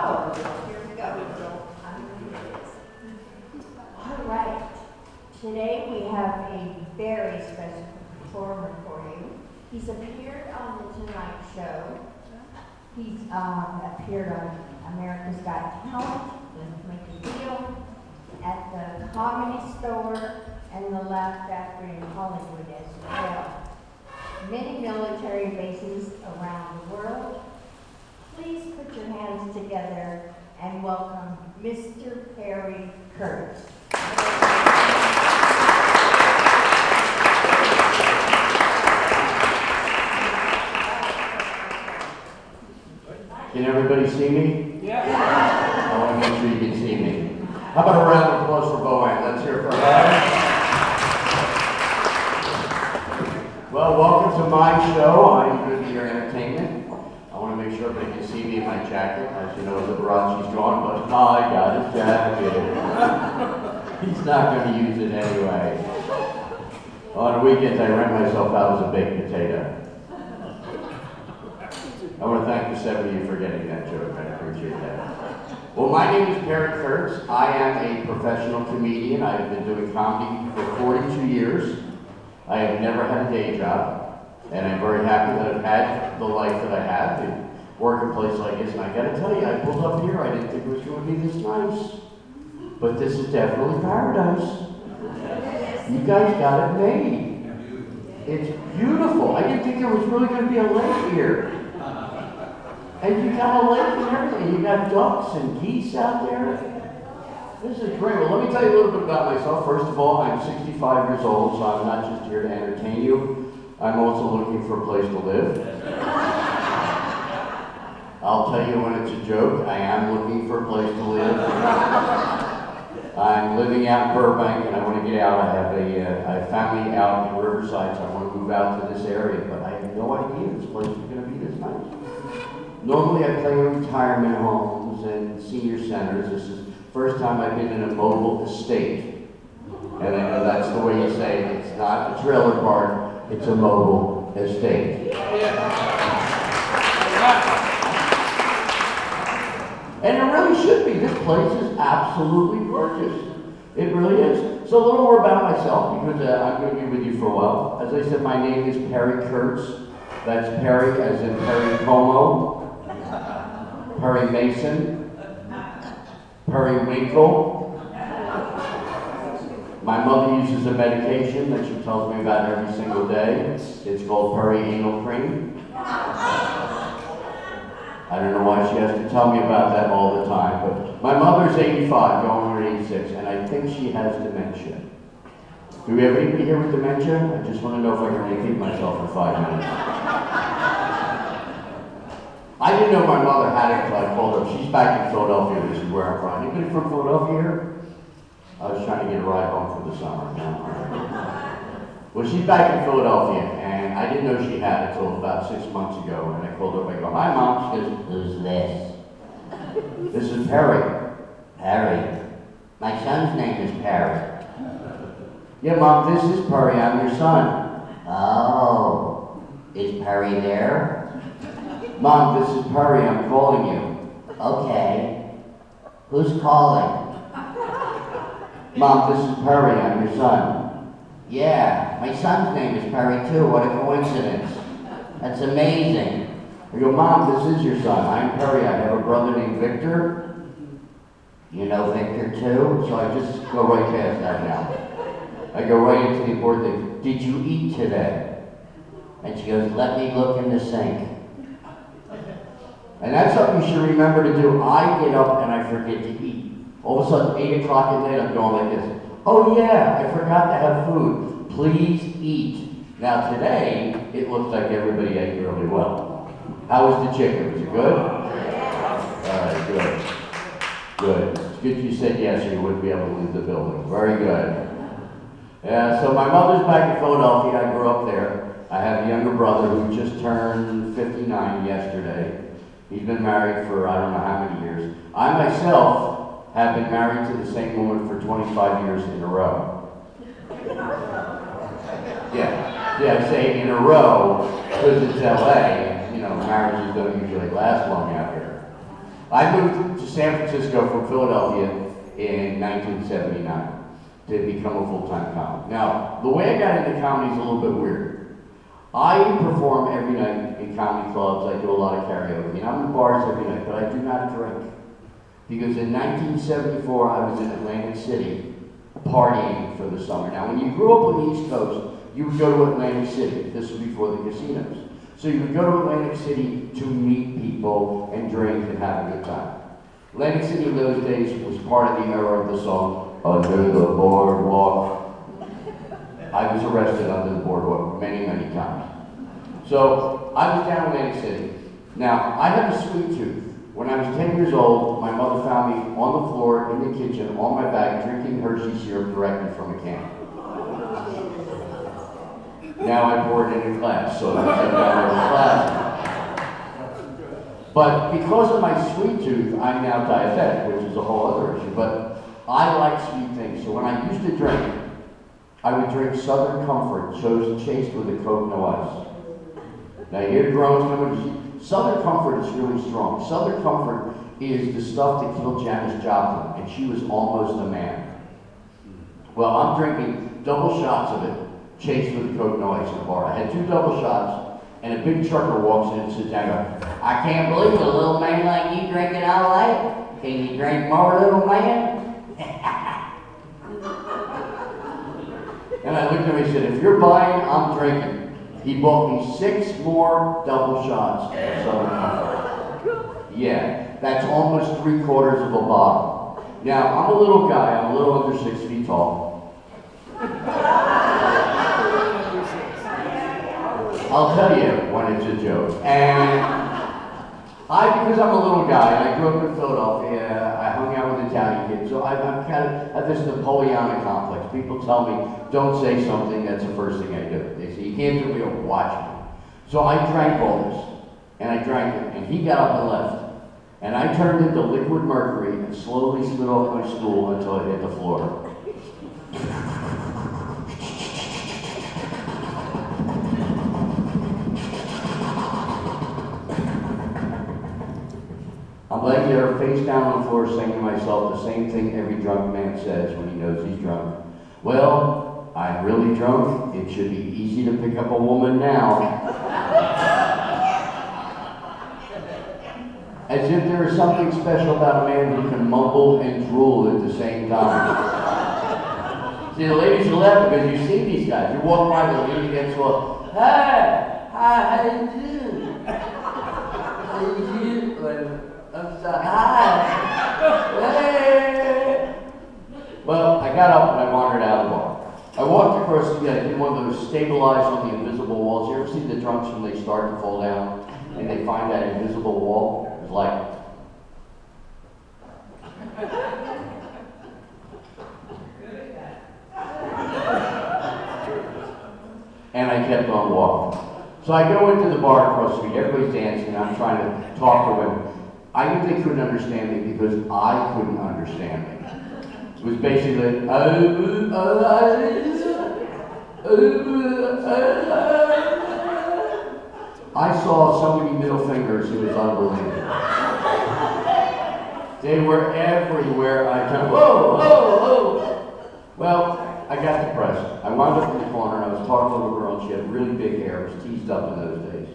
Here we go. All right. Today we have a very special performer for you. He's appeared on The Tonight Show. He's appeared on America's Got Talent, with Mickey Deal, at the Comedy Store, and the Laugh Factory in Hollywood as well. Many military bases around the world. Please put your hands together and welcome Mr. Perry Kurtz. Can everybody see me? Yeah. I want to make sure you can see me. How about a round of applause for Bowen? Let's hear it for her. Well, welcome to my show. I'm good for your entertainment. I want to make sure everybody can see me in my jacket. As you know, Liberace's gone, but I got his jacket. He's not going to use it anyway. On the weekends, I rent myself out as a baked potato. I want to thank the 7 of you for getting that joke. I appreciate that. Well, my name is Perry Kurtz. I am a professional comedian. I have been doing comedy for 42 years. I have never had a day job, and I'm very happy that I've had the life that I have and work in a place like this. And I got to tell you, I pulled up here. I didn't think it was going to be this nice, but this is definitely paradise. You guys got it made. It's beautiful. I didn't think there was really going to be a lake here. And you got a lake and everything. You got ducks and geese out there. This is great. Well, let me tell you a little bit about myself. First of all, I'm 65 years old, so I'm not just here to entertain you. I'm also looking for a place to live. I'll tell you when it's a joke. I am looking for a place to live. I'm living out in Burbank, and I want to get out. I have a family out in Riverside, so I want to move out to this area. But I have no idea this place is going to be this nice. Normally I play in retirement homes and senior centers. This is the first time I've been in a mobile estate. And I know that's the way you say it. It's not a trailer park, it's a mobile estate. And it really should be. This place is absolutely gorgeous. It really is. So a little more about myself, because I'm going to be with you for a while. As I said, my name is Perry Kurtz. That's Perry as in Perry Como. Perry Mason, Perry Winkle. My mother uses a medication that she tells me about every single day. It's called Perry Anal Cream. I don't know why she has to tell me about that all the time, but my mother's 85, going on 86, and I think she has dementia. Do we have anybody here with dementia? I just want to know if I can repeat myself for 5 minutes. I didn't know my mother had it until I called her. She's back in Philadelphia. This is where I'm from. Anybody from Philadelphia here? I was trying to get a ride home for the summer. Well, she's back in Philadelphia, and I didn't know she had it until about 6 months ago. And I called her up. I go, "Hi, Mom." She goes, "Who's this?" "This is Perry." "Perry? My son's name is Perry." "Yeah, Mom, this is Perry. I'm your son." "Oh, is Perry there?" "Mom, this is Perry. I'm calling you." "Okay. Who's calling?" "Mom, this is Perry. I'm your son." "Yeah, my son's name is Perry too. What a coincidence. That's amazing." I go, "Mom, this is your son. I'm Perry. I have a brother named Victor." "You know Victor too?" So I just go right past that now. I go right into the important thing. "Did you eat today?" And she goes, "Let me look in the sink." And that's something you should remember to do. I get up and I forget to eat. All of a sudden, 8 o'clock at night, I'm going like this. "Oh yeah, I forgot to have food. Please eat." Now today, it looks like everybody ate really well. How was the chicken? Was it good? All right, good. Good. It's good you said yes, or you wouldn't be able to leave the building. Very good. Yeah, so my mother's back in Philadelphia. I grew up there. I have a younger brother who just turned 59 yesterday. He's been married for I don't know how many years. I myself have been married to the same woman for 25 years in a row. Yeah, I say in a row because it's LA, and marriages don't usually last long out here. I moved to San Francisco from Philadelphia in 1979 to become a full-time comic. Now, the way I got into comedy is a little bit weird. I perform every night in comedy clubs. I do a lot of karaoke. And I'm in bars every night, but I do not drink. Because in 1974, I was in Atlantic City partying for the summer. Now, when you grew up on the East Coast, you would go to Atlantic City. This was before the casinos. So you would go to Atlantic City to meet people and drink and have a good time. Atlantic City in those days was part of the era of the song, Under the Boardwalk. I was arrested under the boardwalk many, many times. So I was down in Atlantic City. Now, I have a sweet tooth. When I was 10 years old, my mother found me on the floor in the kitchen on my back drinking Hershey syrup directly from a can. Now I pour it in a glass, so I said down in a glass. But because of my sweet tooth, I'm now diabetic, which is a whole other issue. But I like sweet things, so when I used to drink, I would drink Southern Comfort, chased with a Coke, no ice. Now you hear groans coming. Southern Comfort is really strong. Southern Comfort is the stuff that killed Janis Joplin, and she was almost a man. Well, I'm drinking double shots of it, chased with a Coke, no ice in a bar. I had 2 double shots, and a big trucker walks in and sits down and goes, I can't believe a little man like you drinking all that. Can you drink more, little man? And I looked at him and said, if you're buying, I'm drinking. He bought me 6 more double shots of Southern Comfort. Yeah, that's almost 3/4 of a bottle. Now, I'm a little guy, I'm a little under 6 feet tall. I'll tell you when it's a joke. And because I'm a little guy, and I grew up in Philadelphia, I hung out with Italian kids, so I'm kind of have this Napoleonic complex. People tell me, don't say something, that's the first thing I do. They say, you can't do it, watch me. So I drank all this, and I drank it, and he got up and left. And I turned into liquid mercury and slowly slid off my stool until I hit the floor. I'm laying there face down on the floor saying to myself the same thing every drunk man says when he knows he's drunk. Well, I'm really drunk. It should be easy to pick up a woman now. As if there is something special about a man who can mumble and drool at the same time. See, the ladies will laugh because you see these guys. You walk by the lady against the wall. Hi, how do you do? How do you do? I'm sorry. Hi. Hey. Well, I got up and I wandered out of the bar. I walked across the street. I did one of those stabilized on the invisible walls. You ever see the drunks when they start to fall down and they find that invisible wall? It's like, and I kept on walking. So I go into the bar across the street. Everybody's dancing. And I'm trying to talk to women. I knew they couldn't understand me because I couldn't understand me. It was basically, I saw so many middle fingers, it was unbelievable. They were everywhere. I kind of, whoa, whoa, whoa. Well, I got depressed. I wound up in the corner and I was talking to a girl and she had really big hair. It was teased up in those days.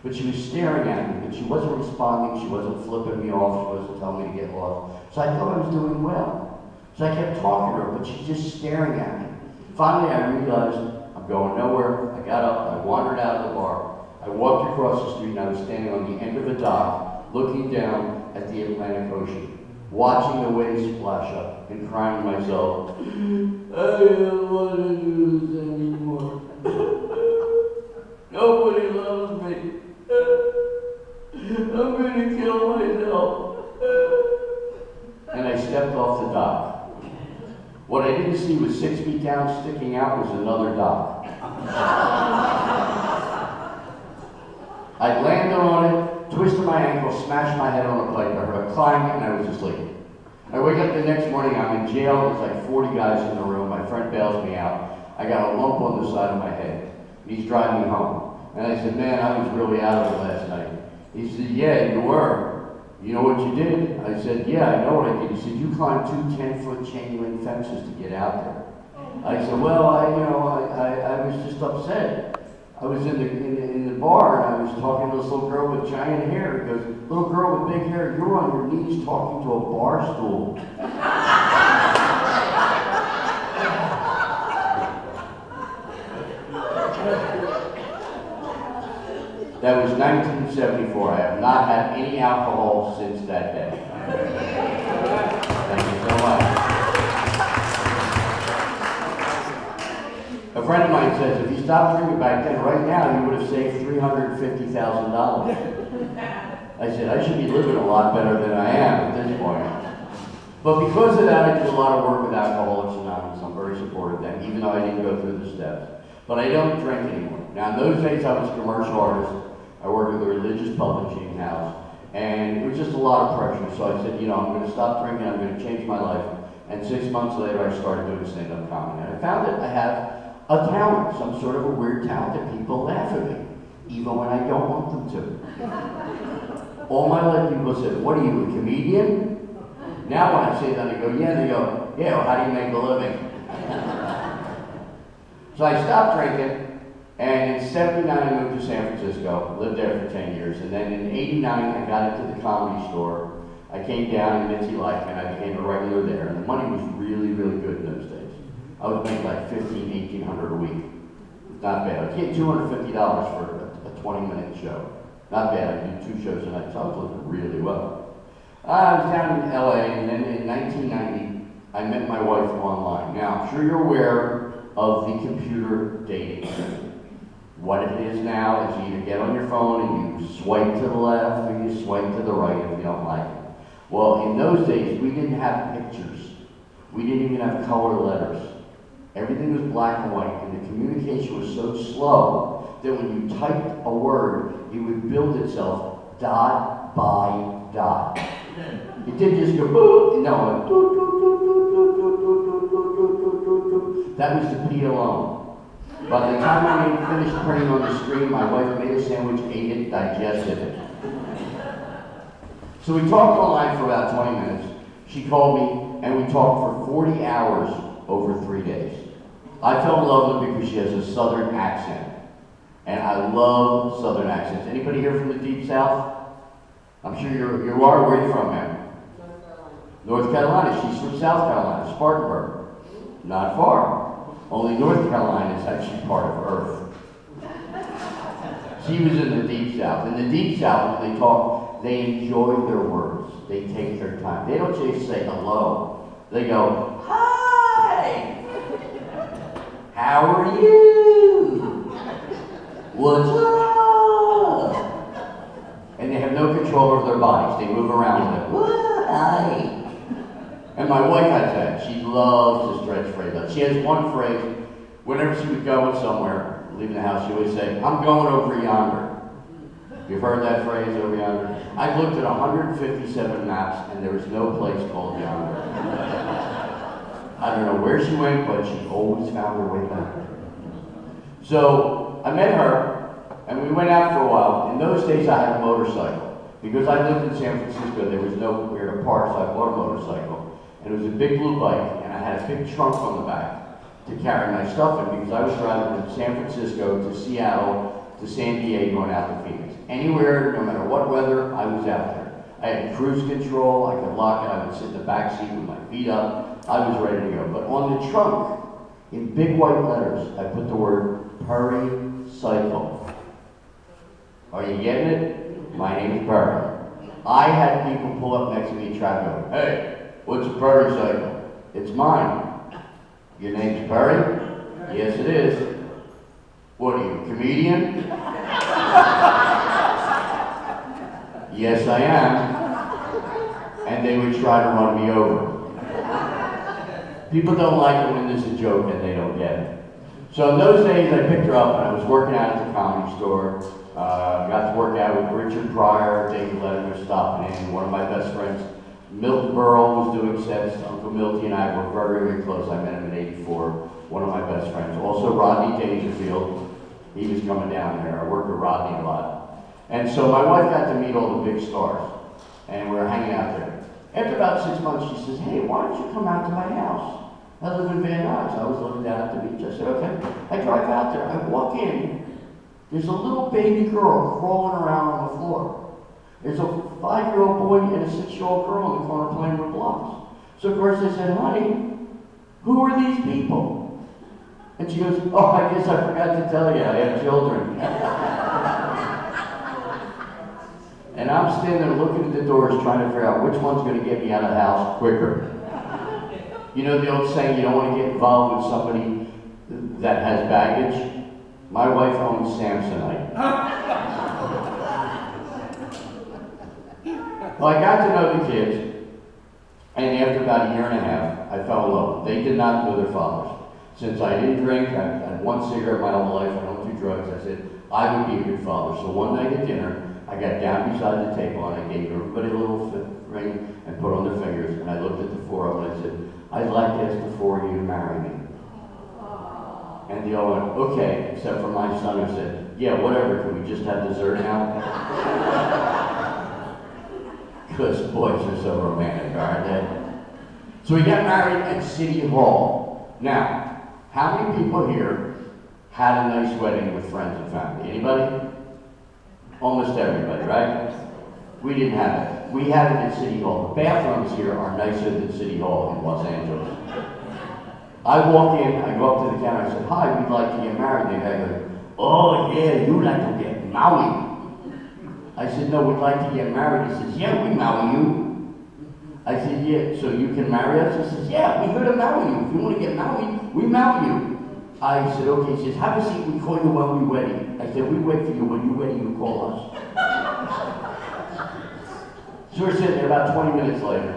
But she was staring at me, but she wasn't responding, she wasn't flipping me off, she wasn't telling me to get lost. So I thought I was doing well. So I kept talking to her, but she's just staring at me. Finally, I realized I'm going nowhere. I got up, I wandered out of the bar. I walked across the street and I was standing on the end of a dock, looking down at the Atlantic Ocean, watching the waves splash up and crying to myself, I don't want to do this anymore. Nobody loves me. I'm going to kill myself. And I stepped off the dock. What I didn't see was 6 feet down, sticking out was another dock. I landed on it, twisted my ankle, smashed my head on a pipe. I heard a clang, and I was asleep. I wake up the next morning, I'm in jail. There's like 40 guys in the room. My friend bails me out. I got a lump on the side of my head. He's driving me home. And I said, man, I was really out of it last night. He said, yeah, you were. you know what you did? I said, yeah, I know what I did. He said, you climbed 2 10-foot chain link fences to get out there. I said, well, I was just upset. I was in the bar and I was talking to this little girl with giant hair. He goes, little girl with big hair, you're on your knees talking to a bar stool. That was 1974. I have not had any alcohol since that day. Thank you so much. A friend of mine says if you stopped drinking back then, right now, you would have saved $350,000. I said, I should be living a lot better than I am at this point. But because of that, I do a lot of work with Alcoholics Anonymous. I'm very supportive of them, even though I didn't go through the steps. But I don't drink anymore. Now, in those days, I was a commercial artist. I worked with a religious publishing house, and it was just a lot of pressure. So I said, I'm going to stop drinking, I'm going to change my life. And 6 months later, I started doing stand-up comedy. And I found that I have a talent, some sort of a weird talent that people laugh at me, even when I don't want them to. All my life, people said, what are you, a comedian? Now when I say that, I go, yeah, they go, yeah, well, how do you make a living? So I stopped drinking. And in 79, I moved to San Francisco, lived there for 10 years. And then in 89, I got into the Comedy Store. I came down in Mitzi Life and I became a regular there. And the money was really, really good in those days. I was making like $1,500, $1,800 a week. Not bad. I was getting $250 for a 20-minute show. Not bad. I did 2 shows a night, so I was living really well. I was down in LA, and then in 1990, I met my wife online. Now, I'm sure you're aware of the computer dating thing. What it is now is you either get on your phone and you swipe to the left or you swipe to the right if you don't like it. Well, in those days, we didn't have pictures. We didn't even have color letters. Everything was black and white, and the communication was so slow that when you typed a word, it would build itself dot by dot. It didn't just go boop, no, it went boop. That was the P alone. By the time I finished printing on the screen, my wife made a sandwich, ate it, digested it. So we talked online for about 20 minutes. She called me, and we talked for 40 hours over 3 days. I fell in love with her because she has a southern accent. And I love southern accents. Anybody here from the Deep South? I'm sure you are. Where are you from, ma'am? North Carolina. She's from South Carolina, Spartanburg. Not far. Only North Carolina is actually part of Earth. She was in the Deep South. In the Deep South, when they talk, they enjoy their words. They take their time. They don't just say hello. They go, hi! How are you? What's up? And they have no control over their bodies. They move around with it. What? Hi. And my wife has that. She loves to stretch phrases. She has one phrase. Whenever she would go somewhere, leaving the house, she would say, I'm going over yonder. You've heard that phrase, over yonder? I've looked at 157 maps, and there is no place called yonder. I don't know where she went, but she always found her way back. So I met her, and we went out for a while. In those days, I had a motorcycle. Because I lived in San Francisco, there was nowhere to park, so I bought a motorcycle. And it was a big blue bike, and I had a big trunk on the back to carry my stuff in because I was driving from San Francisco to Seattle to San Diego and out to Phoenix. Anywhere, no matter what weather, I was out there. I had cruise control, I could lock it, I would sit in the back seat with my feet up. I was ready to go. But on the trunk, in big white letters, I put the word Perry Cycle. Are you getting it? My name is Perry. I had people pull up next to me and try to go, hey, what's a Perry cycle? It's mine. Your name's Perry? Yes, it is. What are you, a comedian? Yes, I am. And they would try to run me over. People don't like it when there's a joke and they don't get it. So in those days, I picked her up and I was working out at the Comedy Store. Got to work out with Richard Pryor, David Letterman stopping in, one of my best friends. Milton Berle was doing sets. Uncle Milty and I were very, very close. I met him in '84, one of my best friends. Also Rodney Dangerfield, he was coming down there. I worked with Rodney a lot. And so my wife got to meet all the big stars. and we were hanging out there. After about 6 months, she says, hey, why don't you come out to my house? I live in Van Nuys. I was looking down at the beach. I said, okay. I drive out there. I walk in. There's a little baby girl crawling around on the floor. There's a 5-year-old boy and a 6-year-old girl in the corner playing with blocks. So of course I said, honey, who are these people? And she goes, oh, I guess I forgot to tell you, I have children. And I'm standing there looking at the doors trying to figure out which one's going to get me out of the house quicker. You know the old saying, you don't want to get involved with somebody that has baggage? My wife owns Samsonite. Well, I got to know the kids, and after about a year and a half, I fell in love. They did not know their fathers. Since I didn't drink, I had 1 cigarette my whole life, I don't do drugs, I said, I would be a good father. So one night at dinner, I got down beside the table and I gave everybody a little ring and put on their fingers, and I looked at the 4 of them and I said, I'd like to ask the 4 of you to marry me. And they all went, okay, except for my son who said, yeah, whatever, can we just have dessert now? Because boys are so romantic, aren't they? So we got married at City Hall. Now, how many people here had a nice wedding with friends and family? Anybody? Almost everybody, right? We didn't have it. We had it at City Hall. The bathrooms here are nicer than City Hall in Los Angeles. I walk in, I go up to the counter, I said, hi, we'd like to get married. The guy goes, oh yeah, you like to get married. I said, no, we'd like to get married. He says, yeah, we marry you. I said, yeah, so you can marry us? He says, yeah, we're going to marry you. If you want to get married, we marry you. I said, okay. He says, have a seat, we call you when we're ready. I said, we wait for you. When you're ready, you call us. So we're sitting there. About 20 minutes later,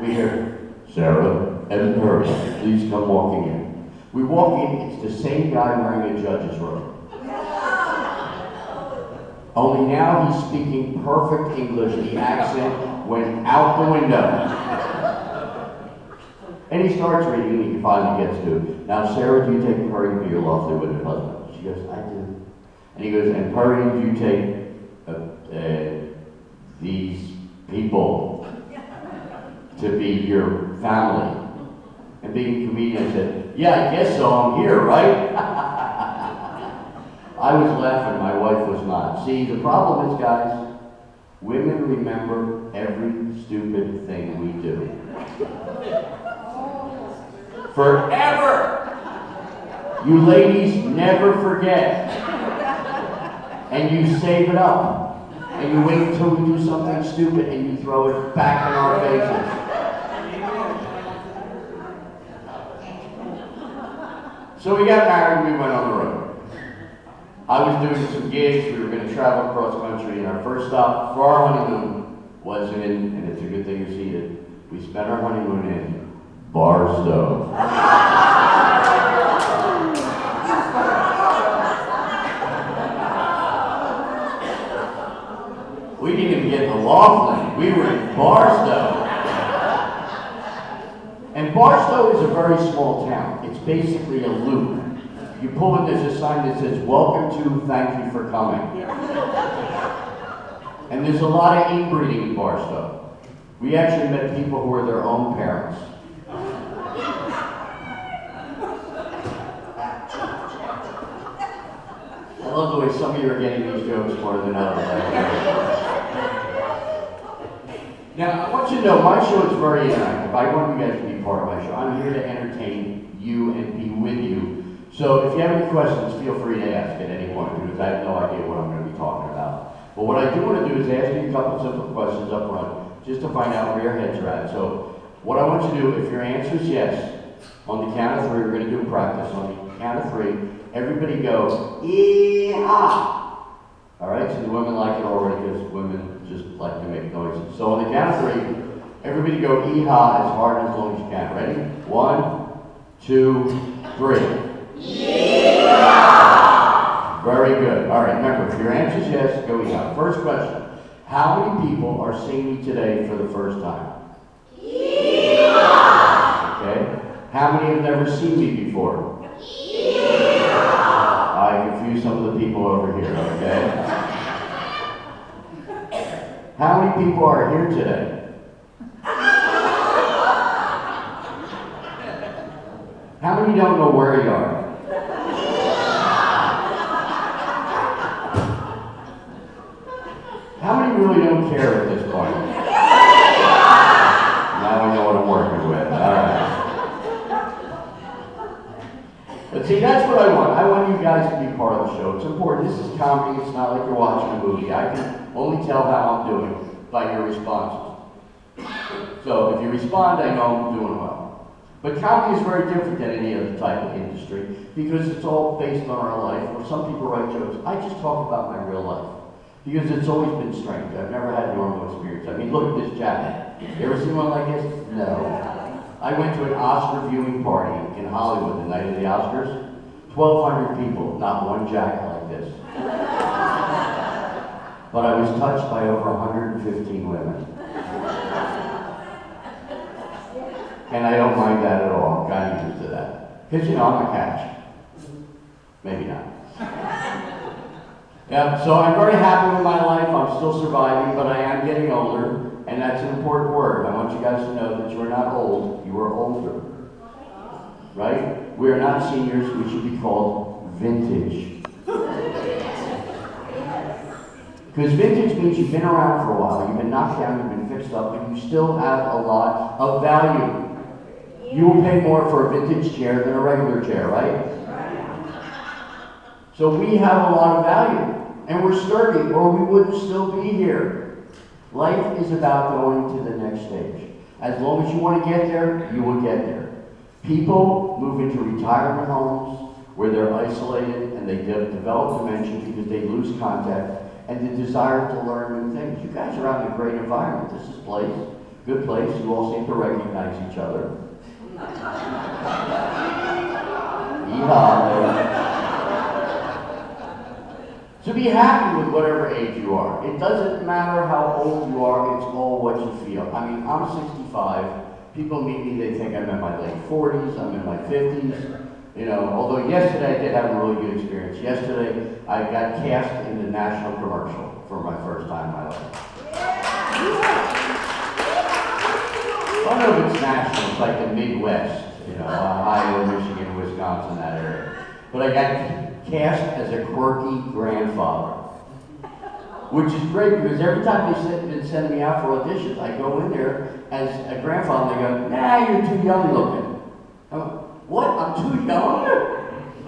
we hear, Sarah and Kurtz, please come walking in. We walk in, it's the same guy wearing a judge's robe. Only now he's speaking perfect English. The accent went out the window. And he starts reading, and he finally gets to, now Sarah, do you take Perry to be your lawfully wedded husband? She goes, I do. And he goes, and Perry, do you take these people to be your family? And being a comedian, I said, yeah, I guess so, I'm here, right? I was laughing, my wife was not. See, the problem is, guys, women remember every stupid thing we do. Forever! You ladies never forget. And you save it up. And you wait until we do something stupid and you throw it back in our faces. So we got married, we went on the road. I was doing some gigs, we were going to travel across country, and our first stop for our honeymoon was in, and it's a good thing you're seated, we spent our honeymoon in Barstow. We didn't even get to Laughlin, we were in Barstow. And Barstow is a very small town. It's basically a loop. You pull in, there's a sign that says, welcome to, thank you for coming. And there's a lot of inbreeding in Barstow. We actually met people who were their own parents. I love the way some of you are getting these jokes more than others. Now, I want you to know, my show is very interactive. I want you guys to be part of my show. I'm here to entertain you and be with you. So if you have any questions, feel free to ask at any point, because I have no idea what I'm going to be talking about. But what I do want to do is ask you a couple simple questions up front, just to find out where your heads are at. So what I want you to do, if your answer is yes, on the count of 3, we're going to do a practice. On the count of 3, everybody go, ee-haw. All right, so the women like it already, because women just like to make noises. So on the count of 3, everybody go ee-haw as hard and as long as you can. Ready? 1, 2, 3. Yeah! Very good. All right, remember, if your answer is yes, go yeah. First question. How many people are seeing me today for the first time? Yeah! Okay. How many have never seen me before? Yeah! I confuse some of the people over here, okay? How many people are here today? How many don't know where you are? How many really don't care at this point? Now I know what I'm working with. All right. But see, that's what I want. I want you guys to be part of the show. It's important. This is comedy. It's not like you're watching a movie. I can only tell how I'm doing by your responses. So if you respond, I know I'm doing well. But comedy is very different than any other type of industry because it's all based on our life. Or some people write jokes. I just talk about my real life because it's always been strange. I've never had normal experience. I mean, look at this jacket. You ever seen one like this? No. I went to an Oscar viewing party in Hollywood the night of the Oscars. 1,200 people, not one jacket like this. But I was touched by over 115 women. And I don't mind that at all. I'm kind of used to that. Because, you know, I'm a catch. Maybe not. Yeah, so I'm very happy with my life. I'm still surviving, but I am getting older. And that's an important word. I want you guys to know that you are not old, you are older. Right? We are not seniors, we should be called vintage. Because vintage means you've been around for a while, you've been knocked down, you've been fixed up, but you still have a lot of value. You will pay more for a vintage chair than a regular chair, right? So we have a lot of value, and we're sturdy, or we wouldn't still be here. Life is about going to the next stage. As long as you want to get there, you will get there. People move into retirement homes where they're isolated and they develop dementia because they lose contact and the desire to learn new things. You guys are out in a great environment. This is good place. You all seem to recognize each other. Yeehaw. So be happy with whatever age you are. It doesn't matter how old you are, it's all what you feel. I mean, I'm 65. People meet me, they think I'm in my late 40s, I'm in my 50s. You know, although yesterday I did have a really good experience. Yesterday, I got cast in the national commercial for my first time in my life. I don't know if it's national, it's like the Midwest, you know, Ohio, Michigan, Wisconsin, that area. But I got cast as a quirky grandfather, which is great because every time they send me out for auditions, I go in there as a grandfather and they go, nah, you're too young looking. I'm like, what? I'm too young?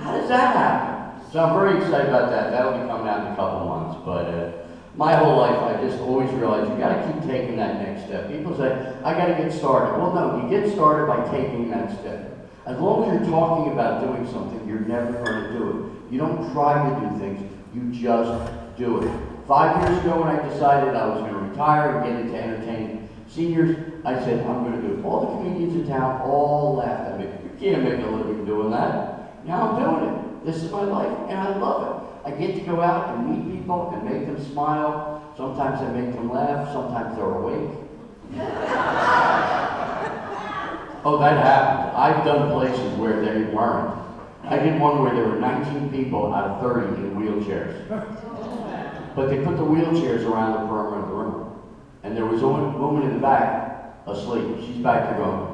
How does that happen? So I'm very excited about that. That'll be coming out in a couple months. But my whole life, I just always realized you got to keep taking that next step. People say, I got to get started. Well, no, you get started by taking that step. As long as you're talking about doing something, you're never going to do it. You don't try to do things, you just do it. 5 years ago when I decided I was going to retire and get into entertaining seniors, I said, I'm going to do it. All the comedians in town all laughed at me. You can't make a living doing that. Now I'm doing it. This is my life, and I love it. I get to go out and meet people and make them smile. Sometimes I make them laugh, sometimes they're awake. Oh, that happened. I've done places where they weren't. I did one where there were 19 people out of 30 in wheelchairs. But they put the wheelchairs around the perimeter of the room. And there was a woman in the back asleep. She's back there going.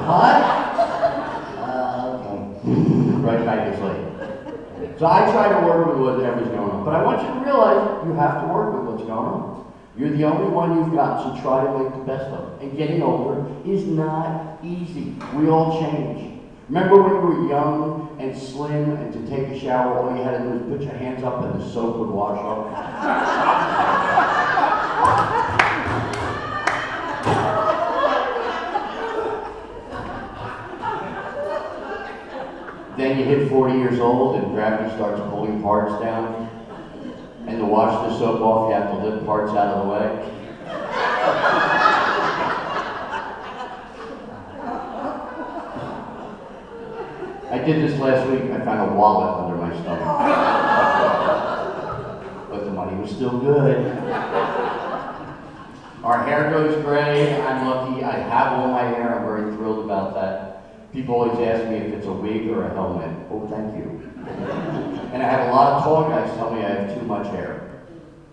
What? Okay. Right back asleep. So I try to work with whatever's going on. But I want you to realize you have to work with what's going on. You're the only one you've got, so try to make the best of it. And getting older is not easy. We all change. Remember when you were young and slim and to take a shower, all you had to do was put your hands up and the soap would wash off? Then you hit 40 years old and gravity starts pulling parts down. And to wash the soap off, you have to lift parts out of the way. I did this last week. I found a wallet under my stomach. But the money was still good. Our hair goes gray. I'm lucky. I have all my hair. I'm very thrilled about that. People always ask me if it's a wig or a helmet. Oh, thank you. And I have a lot of tall guys tell me I have too much hair.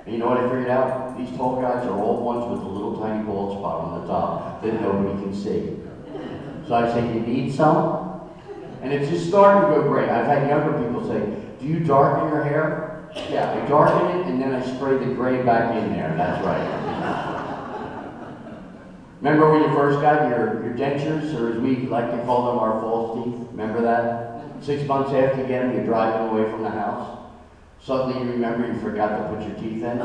And you know what I figured out? These tall guys are all ones with a little tiny bald spot on the top that nobody can see. So I say, you need some? And it's just starting to go great. I've had younger people say, do you darken your hair? Yeah, I darken it and then I spray the gray back in there. That's right. Remember when you first got your dentures, or as we like to call them, our false teeth? Remember that? 6 months after you get them, you're driving away from the house. Suddenly you remember you forgot to put your teeth in.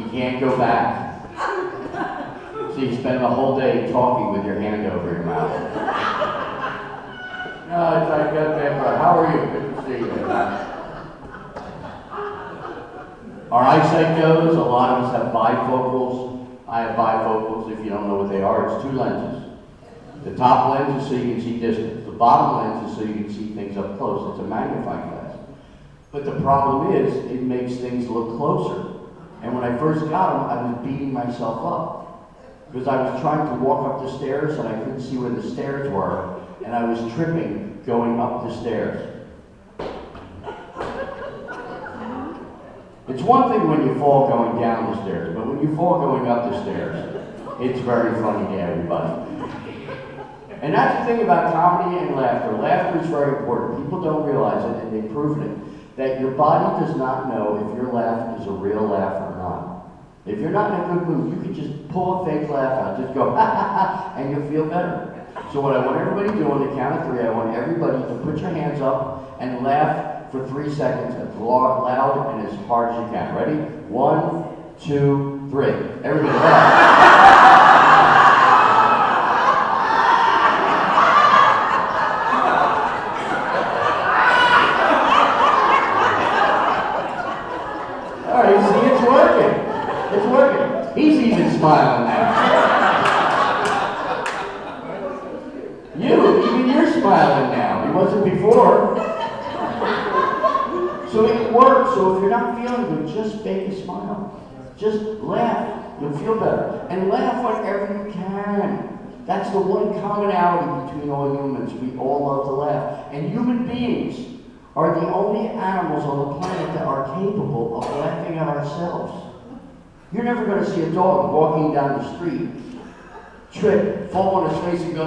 You can't go back. So you spend the whole day talking with your hand over your mouth. No, it's like, how are you? Good to see you. Our eyesight goes, a lot of us have bifocals. I have bifocals. If you don't know what they are, it's two lenses. The top lens is so you can see distance. The bottom lens is so you can see things up close. It's a magnifying glass. But the problem is, it makes things look closer. And when I first got them, I was beating myself up. Because I was trying to walk up the stairs and I couldn't see where the stairs were. And I was tripping going up the stairs. It's one thing when you fall going down the stairs, but when you fall going up the stairs, it's very funny to everybody. And that's the thing about comedy and laughter. Laughter is very important. People don't realize it, and they've proven it, that your body does not know if your laugh is a real laugh or not. If you're not in a good mood, you can just pull a fake laugh out, just go, ha ha ha, and you'll feel better. So what I want everybody to do on the count of 3, I want everybody to put your hands up and laugh for 3 seconds as loud and as hard as you can. Ready? 1, 2, 3. Everybody laugh. All right, see, it's working. It's working. He's even smiling now. Even you're smiling now. He wasn't before. So it works. So if you're not feeling good, just fake a smile. Just laugh. You'll feel better. And laugh whenever you can. That's the one commonality between all humans. We all love to laugh. And human beings are the only animals on the planet that are capable of laughing at ourselves. You're never going to see a dog walking down the street, trip, fall on his face and go.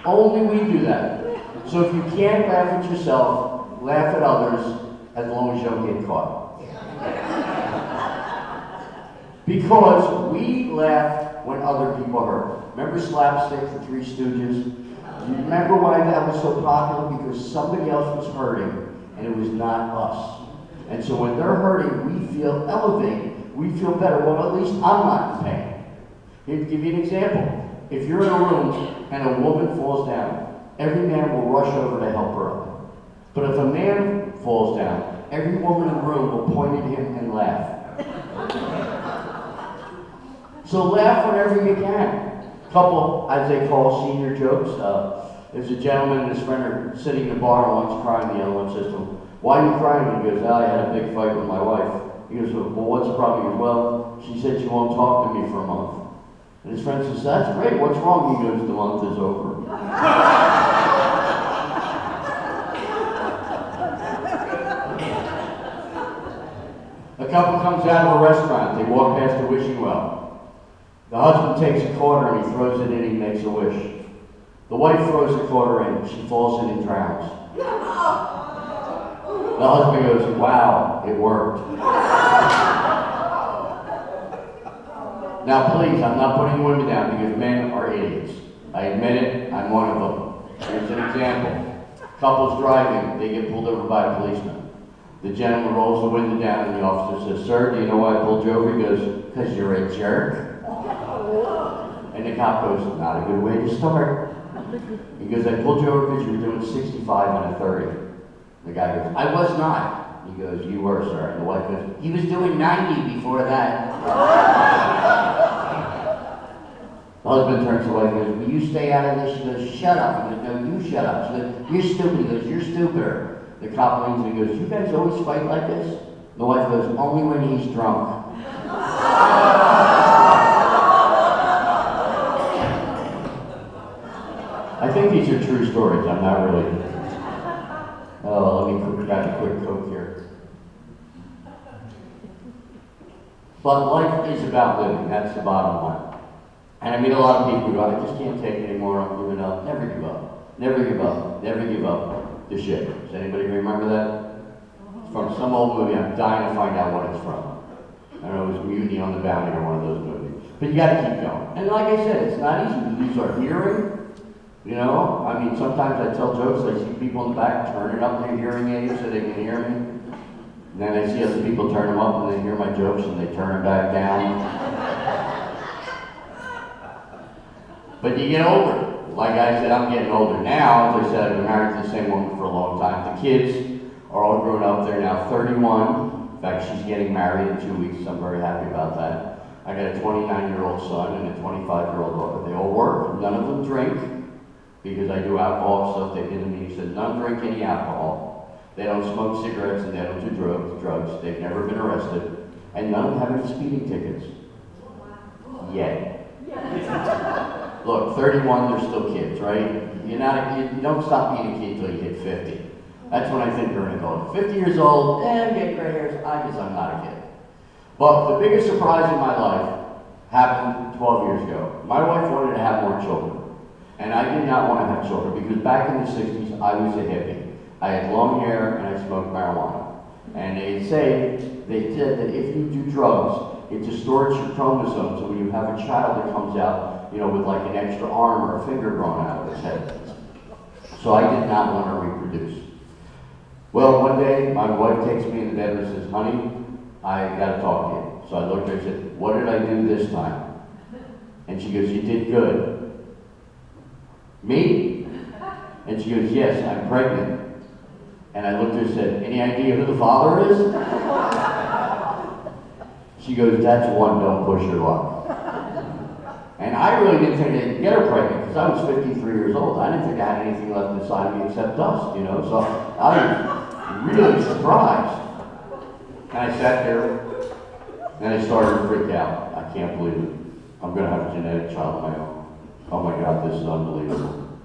Only we do that. So if you can't laugh at yourself, laugh at others as long as you don't get caught. Because we laugh when other people hurt. Remember Slapstick, the Three Stooges? You remember why that was so popular? Because somebody else was hurting, and it was not us. And so when they're hurting, we feel elevated. We feel better. Well, at least I'm not in pain. Here, to give you an example. If you're in a room and a woman falls down, every man will rush over to help her up. But if a man falls down, every woman in the room will point at him and laugh. So laugh whenever you can. Couple, as they call senior jokes. There's a gentleman and his friend are sitting in the bar and one's crying, the other one says to him, "Why are you crying?" He goes, "I had a big fight with my wife." He goes, "Well, what's the problem?" He goes, "Well, she said she won't talk to me for a month." And his friend says, "That's great, what's wrong?" He goes, "The month is over." A couple comes out of a restaurant, they walk past a wishing well. The husband takes a quarter and he throws it in, he makes a wish. The wife throws the quarter in, she falls in and drowns. The husband goes, "Wow, it worked." Now please, I'm not putting women down because men are idiots. I admit it, I'm one of them. Here's an example. Couples driving, they get pulled over by a policeman. The gentleman rolls the window down and the officer says, "Sir, do you know why I pulled you over?" He goes, "Because you're a jerk." And the cop goes, "Not a good way to start." He goes, "I pulled you over because you were doing 65 on a 30. The guy goes, "I was not." He goes, "You were, sir." And the wife goes, "He was doing 90 before that." The husband turns to the wife and goes, "Will you stay out of this?" She goes, "Shut up." He goes, "No, you shut up." She goes, "You're stupid." He goes, "You're stupider." The cop leans and he goes, "You guys always fight like this?" The wife goes, "Only when he's drunk." I think these are true stories. I'm not really. Oh, let me grab a quick Coke here. But life is about living. That's the bottom line. And I meet a lot of people who go, I just can't take it anymore. I'm giving up. Never give up. Never give up. Never give up. The shit. Does anybody remember that? It's from some old movie. I'm dying to find out what it's from. I don't know, it was Mutiny on the Bounty or one of those movies. But you gotta keep going. And like I said, it's not easy. We lose our hearing. You know? I mean, sometimes I tell jokes, I see people in the back turning up their hearing aids so they can hear me. And then I see other people turn them up and they hear my jokes and they turn them back down. But you get older. Like I said, I'm getting older now. As I said, I've been married to the same woman for a long time. The kids are all grown up. They're now 31. In fact, she's getting married in 2 weeks. I'm very happy about that. I got a 29-year-old son and a 25-year-old daughter. They all work. None of them drink because I do alcohol stuff. They did to me. He said, none drink any alcohol. They don't smoke cigarettes and they don't do drugs. They've never been arrested. And none of them have any speeding tickets. Yet. Look, 31, they're still kids, right? You don't stop being a kid until you hit 50. That's when I think you're an adult. 50 years old, I'm getting gray hairs, I guess I'm not a kid. But the biggest surprise in my life happened 12 years ago. My wife wanted to have more children. And I did not want to have children because back in the 60s, I was a hippie. I had long hair and I smoked marijuana. And they said that if you do drugs, it distorts your chromosomes, so when you have a child that comes out, you know, with like an extra arm or a finger growing out of his head. So I did not want to reproduce. Well, one day, my wife takes me in the bedroom and says, honey, I got to talk to you. So I looked at her and said, what did I do this time? And she goes, you did good. Me? And she goes, yes, I'm pregnant. And I looked at her and said, any idea who the father is? She goes, that's one, don't push your luck. And I really didn't think they'd get her pregnant because I was 53 years old. I didn't think I had anything left inside of me except dust, you know. So I was really surprised. And I sat there and I started to freak out. I can't believe it. I'm going to have a genetic child of my own. Oh my God, this is unbelievable.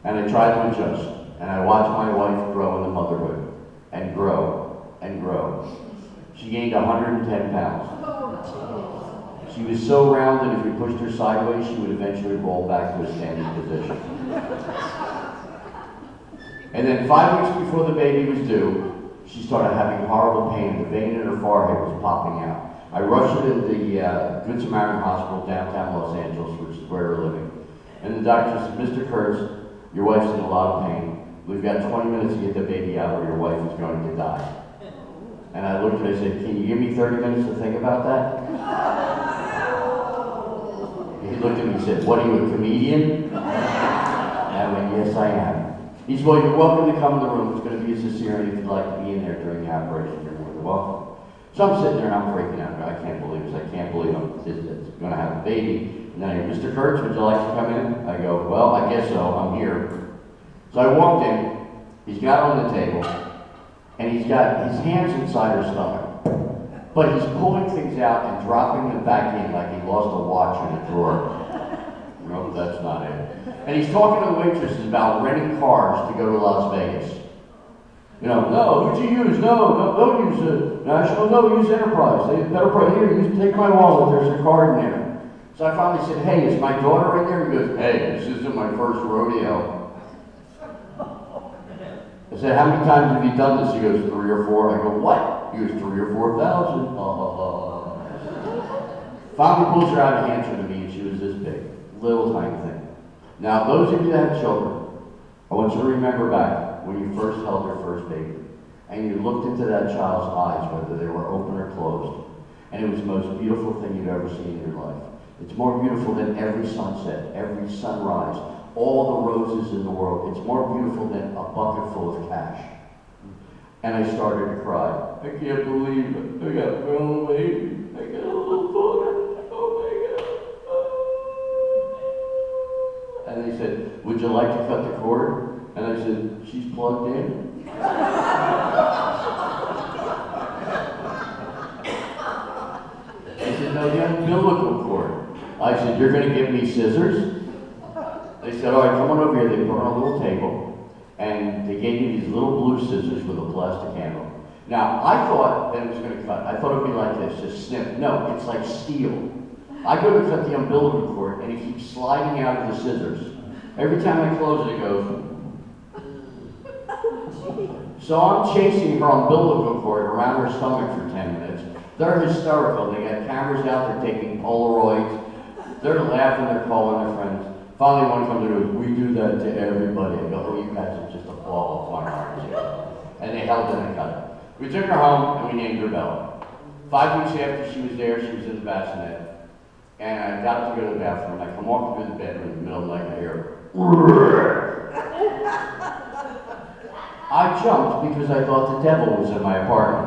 And I tried to adjust. And I watched my wife grow in the motherhood and grow and grow. She gained 110 pounds. She was so round that if we pushed her sideways, she would eventually roll back to a standing position. And then 5 weeks before the baby was due, she started having horrible pain. The vein in her forehead was popping out. I rushed her to the Good Samaritan Hospital downtown Los Angeles, which is where we're living. And the doctor said, Mr. Kurtz, your wife's in a lot of pain. We've got 20 minutes to get the baby out or your wife is going to die. And I looked at her and I said, can you give me 30 minutes to think about that? He looked at me and said, what are you, a comedian? And I went, yes, I am. He said, well, you're welcome to come in the room. It's going to be a cesarean if you'd like to be in there during the operation. You're more than welcome. So I'm sitting there and I'm freaking out. I can't believe this. I can't believe I'm going to have a baby. And then I go, Mr. Kurtz, would you like to come in? I go, well, I guess so. I'm here. So I walked in. He's got her on the table. And he's got his hands inside her stomach. But he's pulling things out and dropping them back in like he lost a watch in a drawer. No, that's not it. And he's talking to the waitresses about renting cars to go to Las Vegas. You know, no, who'd you use? No, don't use the National, no, use Enterprise. They better price. Here, take my wallet, there's a card in there. So I finally said, hey, is my daughter in there? He goes, hey, this isn't my first rodeo. I said, how many times have you done this? He goes, 3 or 4. I go, what? He goes, 3 or 4,000. Finally pulls her out and hands her to me, and she was this big, little tiny thing. Now, those of you that have children, I want you to remember back when you first held your first baby, and you looked into that child's eyes, whether they were open or closed, and it was the most beautiful thing you've ever seen in your life. It's more beautiful than every sunset, every sunrise, all the roses in the world. It's more beautiful than a bucket full of cash. And I started to cry. I can't believe it. I got a little baby. I got a little daughter. Oh my God. And they said, would you like to cut the cord? And I said, she's plugged in. They said, no, the umbilical cord. I said, you're going to give me scissors? They said, all right, come on over here. They put on a little table, and they gave me these little blue scissors with a plastic handle. Now, I thought that it was going to cut. I thought it would be like this, just snip. No, it's like steel. I go to cut the umbilical cord, and it keeps sliding out of the scissors. Every time I close it, it goes. So I'm chasing her umbilical cord around her stomach for 10 minutes. They're hysterical. They got cameras out, they're taking Polaroids. They're laughing, they're calling their friends. Finally, one comes to we do that to everybody. I go, oh, you guys are just a ball of fun, aren't you? And they held it and cut it. We took her home, and we named her Bella. 5 weeks after she was there, she was in the bassinet. And I got up to go to the bathroom. I come walking through the bedroom in the middle of the night, and I hear, I jumped because I thought the devil was in my apartment.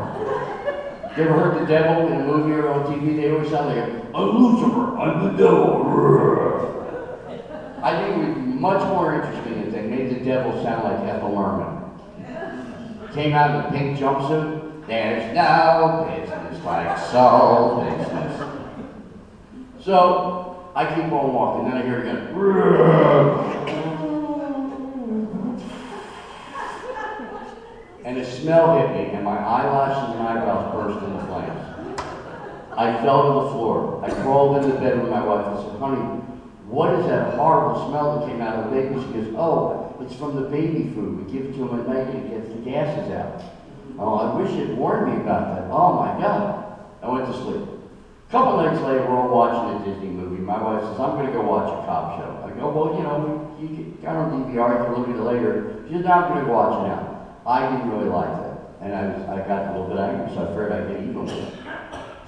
You ever heard the devil in a movie or on TV? They always sound like, I'm Lucifer, I'm the devil. I think it would be much more interesting if they made the devil sound like Ethel Merman. Came out in a pink jumpsuit. There's no business like soul business. So I keep on walking, then I hear it again. And the smell hit me, and my eyelashes and eyebrows burst into flames. I fell to the floor. I crawled into the bed with my wife and said, honey, what is that horrible smell that came out of the baby? She goes, oh, it's from the baby food. We give it to him at night and it gets the gases out. Oh, I wish it warned me about that. Oh my God. I went to sleep. A couple nights later, we're all watching a Disney movie. My wife says, I'm going to go watch a cop show. I go, well, you know, you got on DVR, you can look at it later. She says, no, I'm going to go watch it now. I didn't really like that. And I got a little bit angry, so I figured I'd get even with her.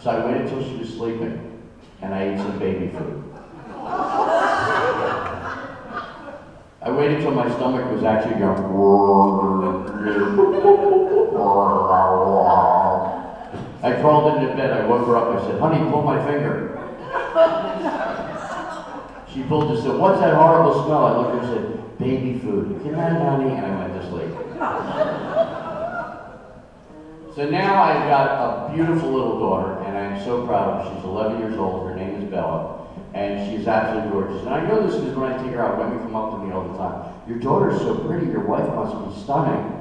So I waited until she was sleeping, and I ate some baby food. I waited till my stomach was actually going. I crawled into bed, I woke her up, I said, honey, pull my finger. She pulled and said, what's that horrible smell? I looked at her and said, baby food. Good night, honey, and I went to sleep. So now I've got a beautiful little daughter, and I am so proud of her. She's 11 years old, her name is Bella, and she's absolutely gorgeous. And I know this because when I take her out, women come up to me all the time. Your daughter's so pretty, your wife must be stunning.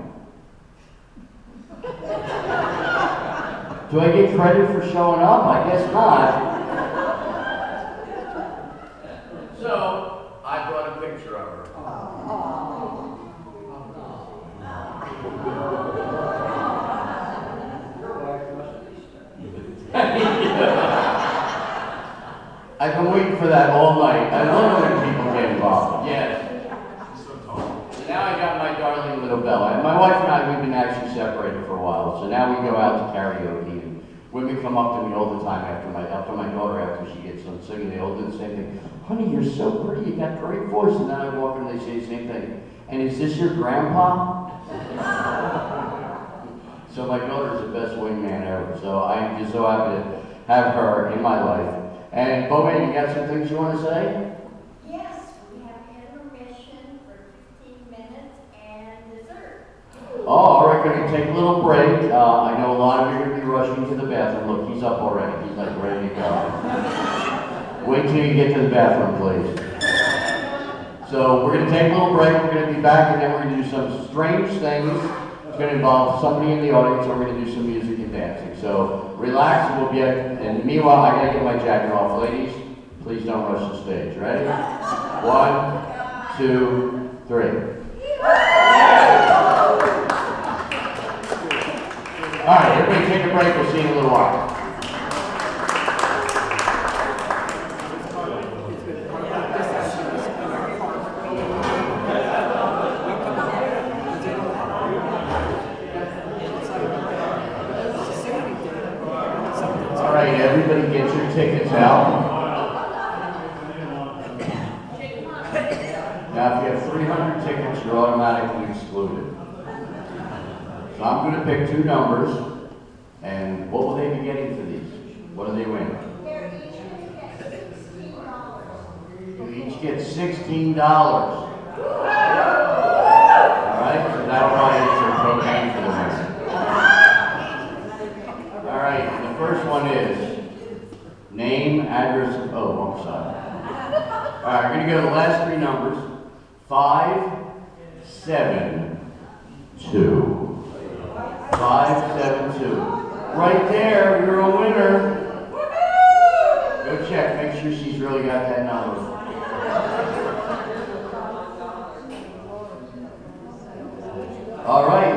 Do I get credit for showing up? I guess not. So, I brought a picture of her. I've been waiting for that all night. I love when people get involved. Yes. So now I got my darling little Bella. And my wife and I, we've been actually separated for a while. So now we go out to karaoke. And women come up to me all the time after my daughter, after she gets done singing, they all do the same thing. Honey, you're so pretty. You got a great voice. And then I walk in and they say the same thing. And is this your grandpa? So my daughter's the best wingman ever. So I am just so happy to have her in my life. And Bowen, you got some things you want to say? Yes, we have intermission for 15 minutes and dessert. Oh, all right, going to take a little break. I know a lot of you are going to be rushing to the bathroom. Look, he's up already. He's like ready to go. Wait till you get to the bathroom, please. So we're going to take a little break. We're going to be back, and then we're going to do some strange things. It's going to involve somebody in the audience, and we're going to do some music and dancing. So relax, we'll be at, and meanwhile, I got to get my jacket off. Ladies, please don't rush the stage. Ready? 1, 2, 3. All right, everybody take a break. We'll see you in a little while. Everybody get your tickets out. Now, if you have 300 tickets, you're automatically excluded. So I'm going to pick 2 numbers, and what will they be getting for these? What do they win? They're each going to get $16. You each get $16. All right, so that'll buy you some cocaine for the winner. All right, the first one is name, address, oh, wrong side. All right, we're going to go to the last 3 numbers. 572. 572. Right there, you're a winner. Go check, make sure she's really got that number. All right.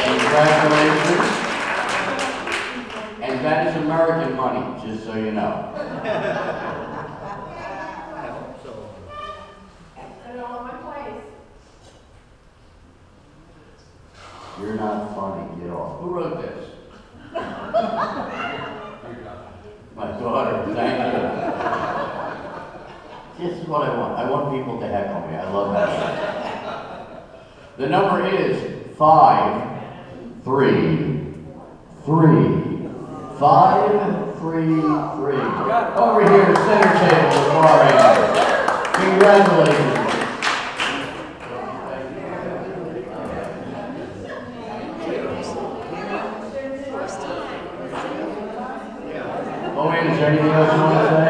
Congratulations. And that is American money, just so you know. You're not funny, get off. Who wrote this? My daughter, thank you. This is what I want. I want people to heckle me. I love that. The number is 533. 533. Over here at center table, the far end. Congratulations. Oh, wait, is there anything else you want to say?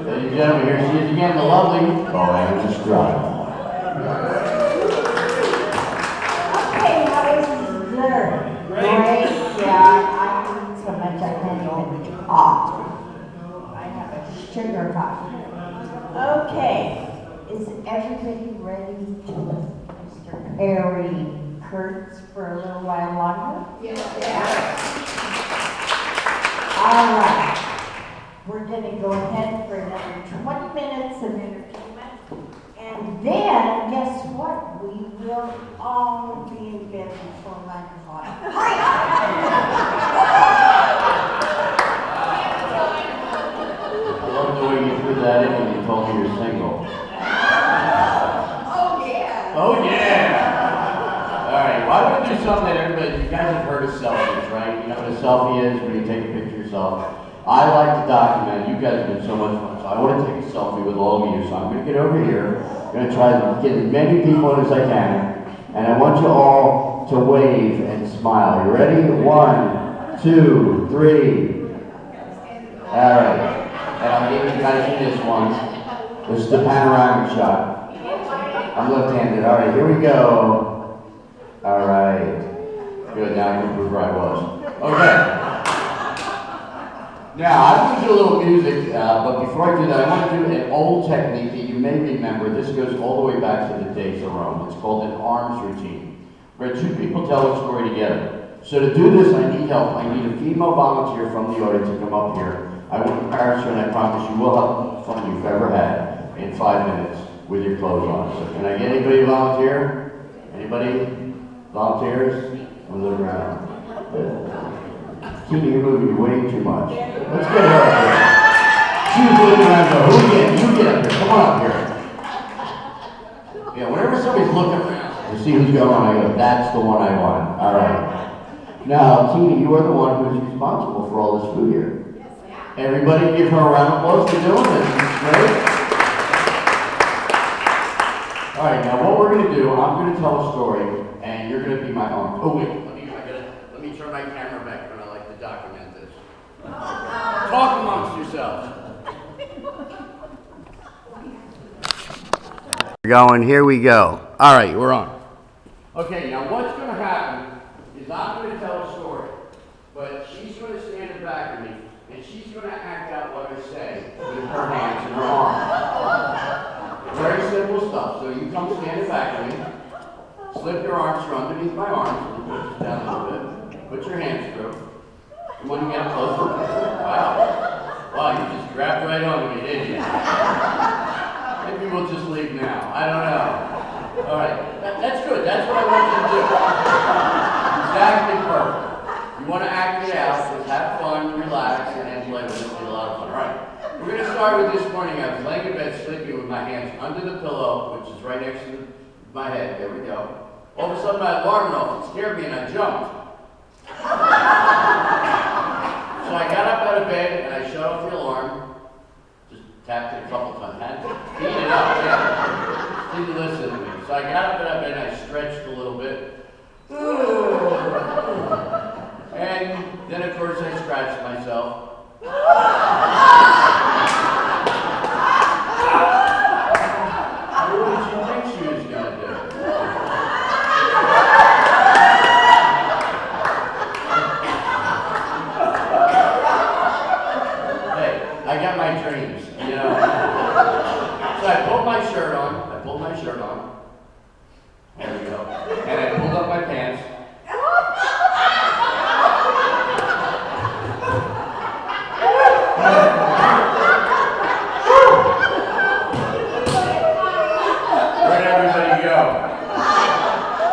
Ladies and gentlemen, here she is again, the lovely Boanna Strada. Okay, how is dessert? Great, yeah, I eat so much I can't even talk. I have a sugar high. Okay, is everybody ready to Mr. Perry Kurtz for a little while longer? Yes. All right. We're going to go ahead for another 20 minutes of entertainment. And then, guess what? We will all be in bed before 9 o'clock. I love the way you threw that in when you told me you're single. Oh, yeah. Oh, yeah! Alright, well, I want to do something that everybody, you guys have heard of selfies, right? You know what a selfie is, when you take a picture of yourself. I like to document, you guys have been so much fun, so I want to take a selfie with all of you. So I'm going to get over here, I'm going to try to get as many people in as I can, and I want you all to wave and smile. You ready? 1, 2, 3. Alright, and I'll give you guys this one. This is the panoramic shot. I'm left-handed. Alright, here we go. Alright. Good, now I can prove where I was. Okay. Now, I'm going to do a little music, but before I do that, I want to do an old technique that you may remember. This goes all the way back to the days of Rome. It's called an arms routine, where two people tell a story together. So to do this, I need help. I need a female volunteer from the audience to come up here. I won't embarrass her, and I promise you will have fun you've ever had in 5 minutes with your clothes on. So can I get anybody to volunteer? Anybody? Volunteers? On the ground. Keep you're moving way too much. Let's get her up here. She was looking around and go, who again? You get up here. Come on up here. Yeah, whenever somebody's looking around to see who's going on, I go, that's the one I want. All right. Now, Tina, you are the one who's responsible for all this food here. Everybody give her a round of applause for doing this. This is great. All right, now what we're going to do, I'm going to tell a story, and you're going to be my arm. Oh, wait. Let me turn my camera back when I like to document this. Talk amongst yourselves. We're going, here we go. All right, we're on. Okay, now what's going to happen is I'm going to tell a story, but she's going to stand in back of me, and she's going to act out what I say with her hands and her arms. Very simple stuff. So you come stand in back of me, slip your arms through underneath my arms, and push it down a little bit. Put your hands through. And when you get closer, wow. Wow, you just grabbed right onto me, didn't you? Maybe we'll just leave now. I don't know. All right, that's good. That's what I want you to do. Exactly perfect. You want to act it out, just have fun, relax, and then play with it. It'll be a lot of fun. All right. We're going to start with this morning. I was laying in bed sleeping with my hands under the pillow, which is right next to my head. There we go. All of a sudden, my alarm went off. It scared me, and I jumped. So I got up out of bed and I shut off the alarm. Just tapped it a couple times. Had to beat it up. Yeah. Didn't listen to me. So I got up out of bed and I stretched a little bit. And Then of course I scratched myself. What did you think she was gonna do? Hey, I got my dreams, you know. So I pulled my shirt on. There we go. And I pulled up my pants. Where'd everybody go?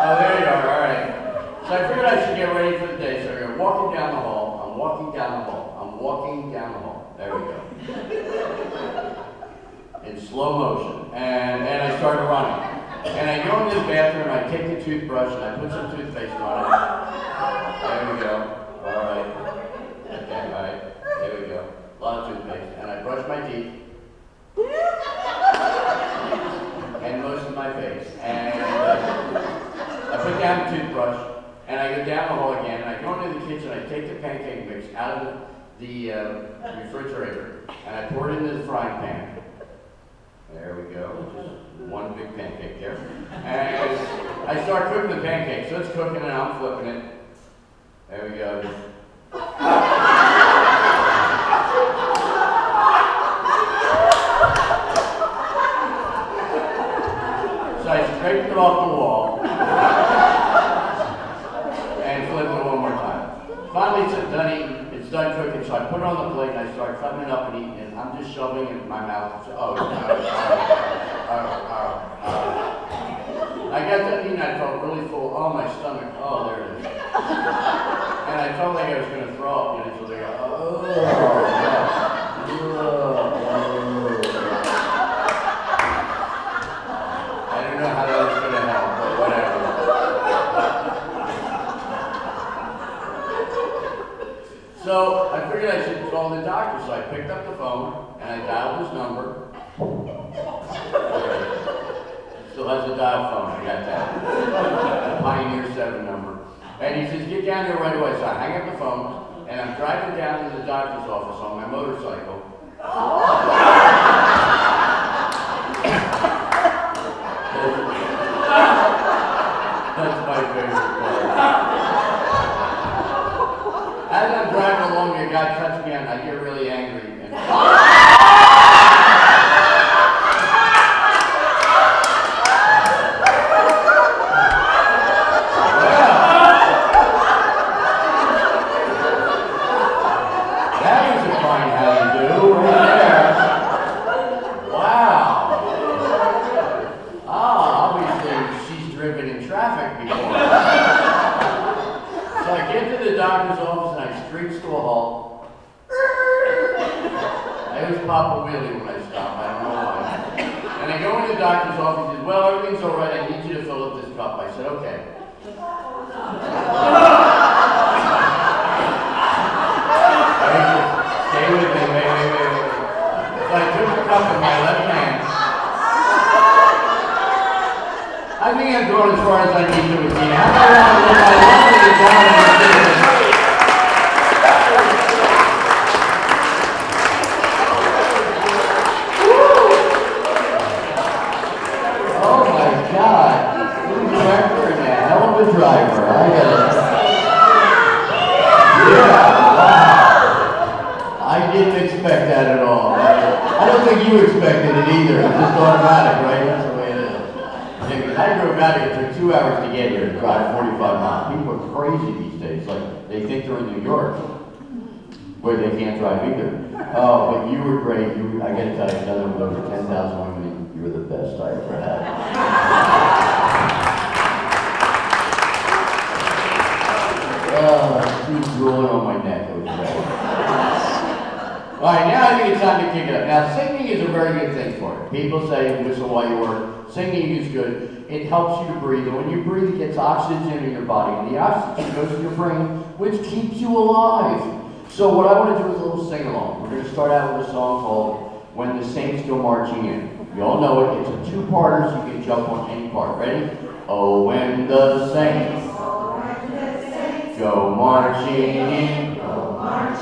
Oh, there you are, all right. So I figured I should get ready for the day. So I'm walking down the hall. I'm walking down the hall. There we go. In slow motion. And I started running. And I go into the bathroom, I take the toothbrush, and I put some toothpaste on it. There we go. All right. Okay, all right. There we go. A lot of toothpaste. And I brush my teeth. And most of my face. And I put down the toothbrush, and I go down the hall again, and I go into the kitchen, I take the pancake mix out of the refrigerator, and I pour it into the frying pan. There we go. Just one big pancake there. And I start cooking the pancake. So it's cooking and I'm flipping it. There we go. So I scraped it off the wall and flipped it one more time. Finally it's done eating. It's done cooking, so I put it on the plate and I start cutting it up and eating it. I'm just shoving it in my mouth. I got that eating, I felt really full. Oh, my stomach. Oh, there it is. And I felt like I was going to throw up, you know, so they go, I don't know how that was going to help, but whatever. So I figured I should call the doctor, so I picked up the phone and I dialed his number. Still has a dial phone, I got that. Pioneer 7 number. And he says, get down here right away. So I hang up the phone and I'm driving down to the doctor's office on my motorcycle. That's my favorite part. As I'm driving along, a guy cuts me and I get really angry. People say whistle while you work. Singing is good. It helps you to breathe. And when you breathe, it gets oxygen in your body. And the oxygen goes to your brain, which keeps you alive. So what I want to do is a little sing-along. We're going to start out with a song called When the Saints Go Marching In. You all know it. It's a two-parter, so you can jump on any part. Ready? Oh, when the saints go marching in.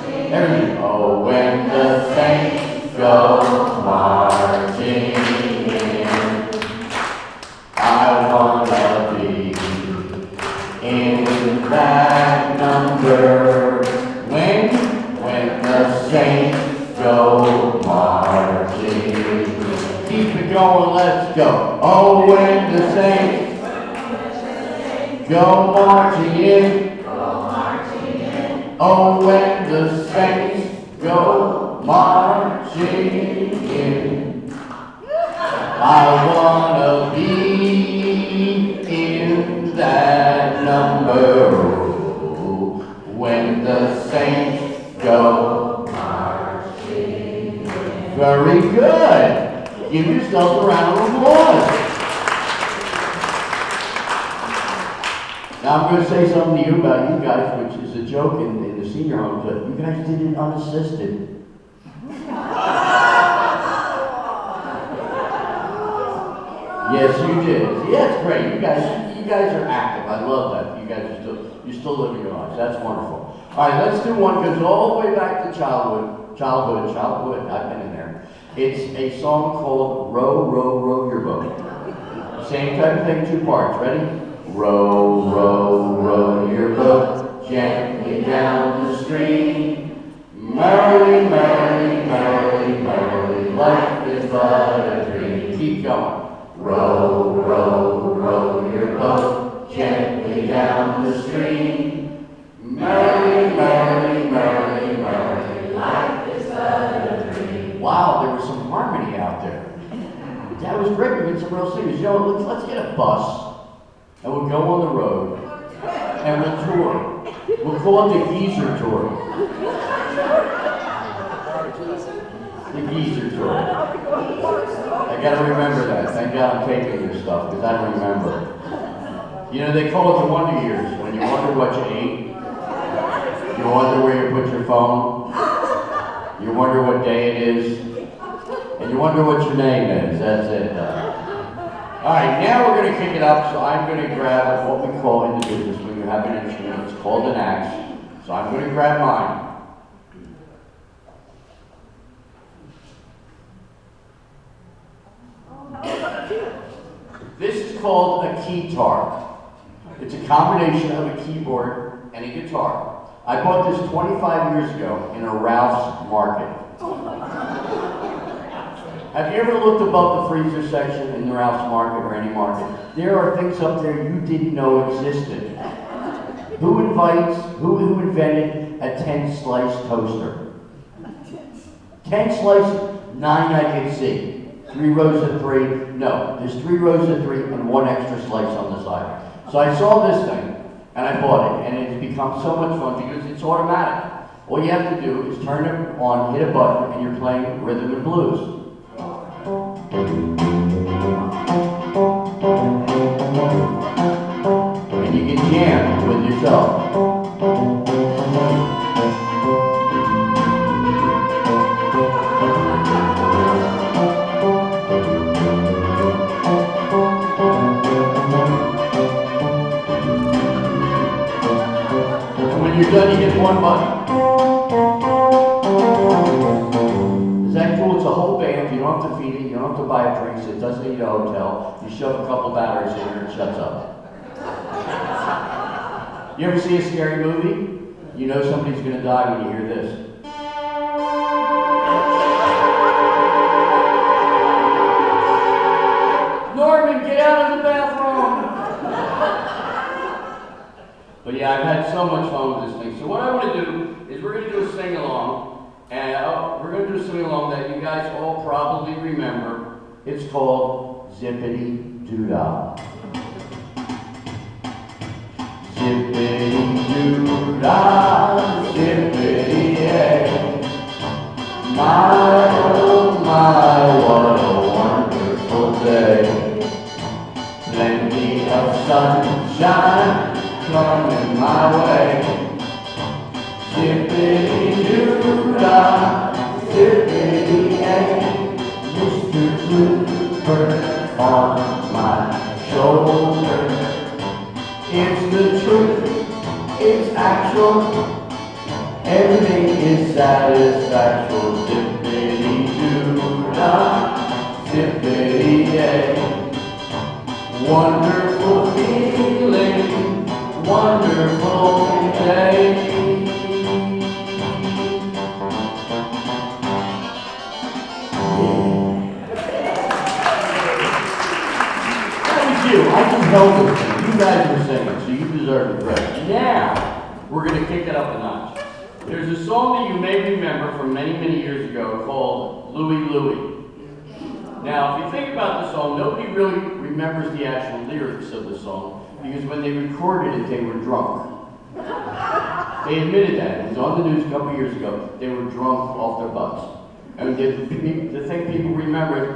Everybody. Oh, when the saints go marching in, I wanna be in that number. When the saints go marching. Keep it going, let's go. Oh, when the saints go marching in. Oh, when the saints go marching in, I wanna be in that number. When the saints go marching in. Very good. Give yourself a round of applause. Now I'm going to say something to you about you guys, which is a joke in the senior home, but you guys did it unassisted. Yes, you did. Yeah, it's great. You guys are active. I love that. You guys are you're still living your lives. That's wonderful. All right, let's do one that goes all the way back to childhood. I've been in there. It's a song called "Row, Row, Row Your Boat." Same type of thing, 2 parts. Ready? Row, row, row your boat gently down the stream. Merrily, merrily, merrily, merrily, life is but a dream. Keep going. Row, row, row your boat gently down the stream. Merrily, merrily, merrily, merrily, life is but a dream. Wow, there was some harmony out there. That was great. We had some real singers. You know, let's get a bus. And we'll go on the road, and we'll tour. We'll call it the Geezer Tour. The Geezer Tour. I gotta remember that. Thank God I'm taking this stuff, because I don't remember. You know, they call it the Wonder Years, when you wonder what you ate. You wonder where you put your phone. You wonder what day it is. And you wonder what your name is. That's it. All right, now we're going to kick it up, so I'm going to grab what we call in the business when you have an instrument. It's called an axe. So I'm going to grab mine. This is called a keytar. It's a combination of a keyboard and a guitar. I bought this 25 years ago in a Ralph's Market. Have you ever looked above the freezer section in the Ralph's Market or any market? There are things up there you didn't know existed. Who invented a 10-slice toaster? 10 slices, 9 I can see. 3 rows of 3, no. There's 3 rows of 3 and 1 extra slice on the side. So I saw this thing and I bought it, and it's become so much fun because it's automatic. All you have to do is turn it on, hit a button, and you're playing rhythm and blues. And you can jam with yourself. And when you're done, you hit 1 button. Is that cool? It's a whole band. You don't have to feed it. You don't have to buy a drink. It doesn't need a hotel. You shove a couple batteries in here and it shuts up. You ever see a scary movie? You know somebody's going to die when you hear this. Norman, get out of the bathroom! But yeah, I've had so much fun with this thing. So what I want to do is we're going to do a sing-along. And we're going to do a sing-along that you guys all probably remember. It's called Zippity Doo-Dah. Zippity Doo-Dah, zippity yay. My oh my, what a wonderful day. Plenty of sunshine coming my way. Zippity Doo-Dah, zippity yay. Mr. Bluebird on my shoulder. It's the truth, it's actual, Everything is satisfactory. Zippity-doo-dah, zippity-yay. Wonderful feeling, wonderful day. I just held it. You guys were singing, so you deserve the credit. Now, we're going to kick it up a notch. There's a song that you may remember from many, many years ago called Louie Louie. Now, if you think about the song, nobody really remembers the actual lyrics of the song because when they recorded it, they were drunk. They admitted that. It was on the news a couple years ago. They were drunk off their butts. And the thing people remember is,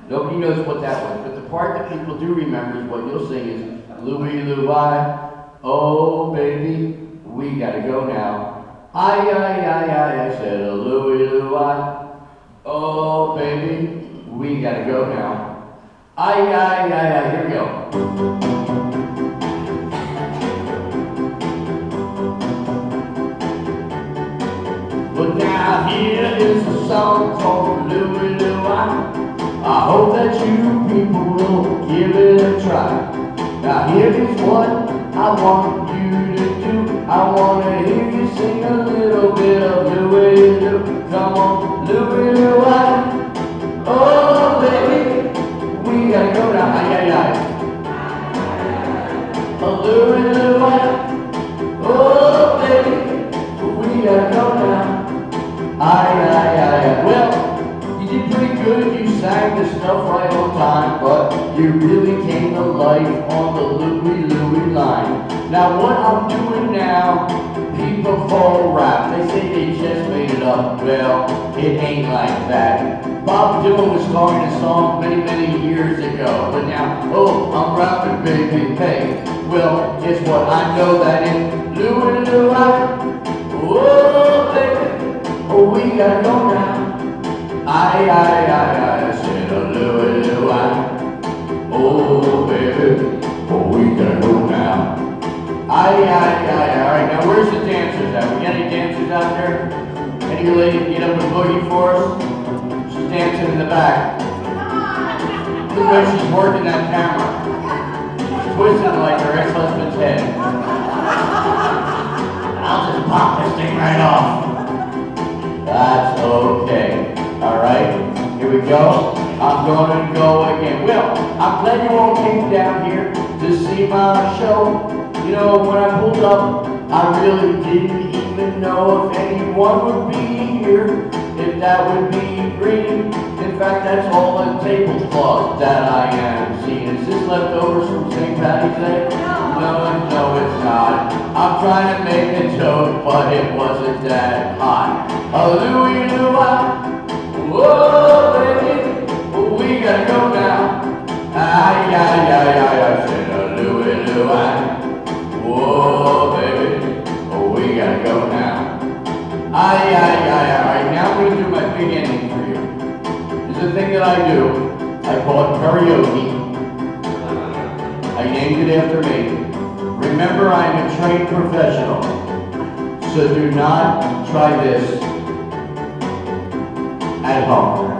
nobody knows what that was, but the part that people do remember is what you'll sing is Louie Louie, oh baby, we gotta go now. I said Louie Louie, oh baby, we gotta go now. Here we go. But now here is a song called Louie Louie. I hope that you people will give it a try. Now here is what I want you to do. I want to hear you sing a little bit of Louie Louie. Come on, Louie Louie. Oh baby, we gotta go now. Oh Louie Louie. Oh baby, we gotta go now. Well, you did pretty good. You sang the stuff right on time, but you really came to life on the Louie Louie line. Now what I'm doing now, people call rap. They say they just made it up. Well, it ain't like that. Bob Dylan was starting a song many, many years ago, but now, oh, I'm rapping, baby, hey. Well, guess what? I know that it's Louie Louie. Oh, baby, oh, we gotta go now. I said Louie Louie. Oh, baby, oh, we gotta go now. All right, now where's the dancers at? We got any dancers out there? Any lady get up and boogie for us? She's dancing in the back. Look like she's working that camera. She's twisting like her ex-husband's head. I'll just pop this thing right off. That's okay. All right, here we go. I'm gonna go again. Well, I'm glad you all came down here to see my show. You know, when I pulled up, I really didn't even know if anyone would be here, if that would be green. In fact, that's all the tablecloth that I am seeing. Is this leftovers from St. Patty's Day? No, it's not. I'm trying to make a joke, but it wasn't that hot. Louie Louie, whoa, baby, we gotta go now. I said Louie Louie. Whoa, baby, oh, we gotta go now. All right, now I'm gonna do my big ending for you. It's a thing that I do. I call it karaoke. I named it after me. Remember, I'm a trained professional, so do not try this at home.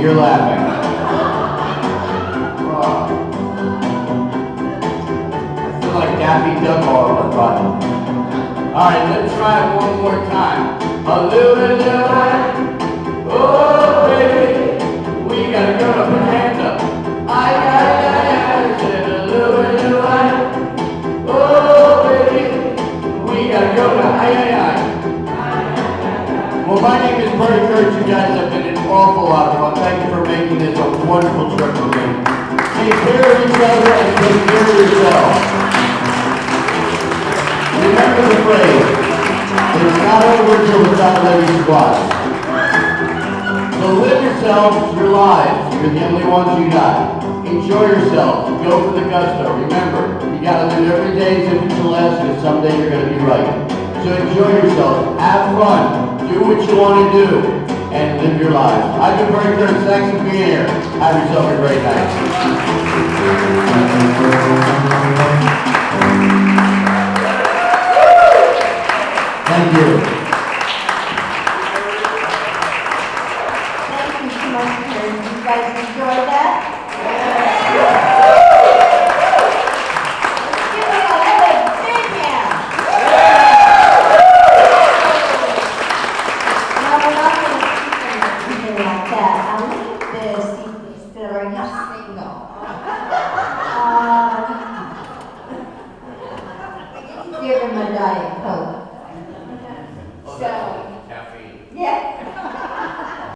You're laughing. I feel like Daffy Duck all of a sudden. All right, let's try it one more time. A little oh baby, we gotta go to put your hands up. Ay, ay, ay, ay, said a little oh baby, we gotta go to ay, ay, ay. Well, my name is Kurtz. You guys have been an awful lot of fun. Thank you for making this a wonderful trip for me. Take care of each other and take care of yourself. Remember the phrase, it's not over till it's not ready to watch. So live yourselves, your lives. You're the only ones you got. Enjoy yourselves. Go for the gusto. Remember, you gotta live every day as if it's your last, because someday you're gonna be right. So enjoy yourself. Have fun. Do what you want to do. And live your lives. I've been very good. Thanks for being here. Have yourself a great night. Thank you. Thank you so much, Karen. You guys enjoyed that? Give me another big hand. No, we're not going to keep anything like that. Now look at this. He's very single. Give him a Diet Coke. So,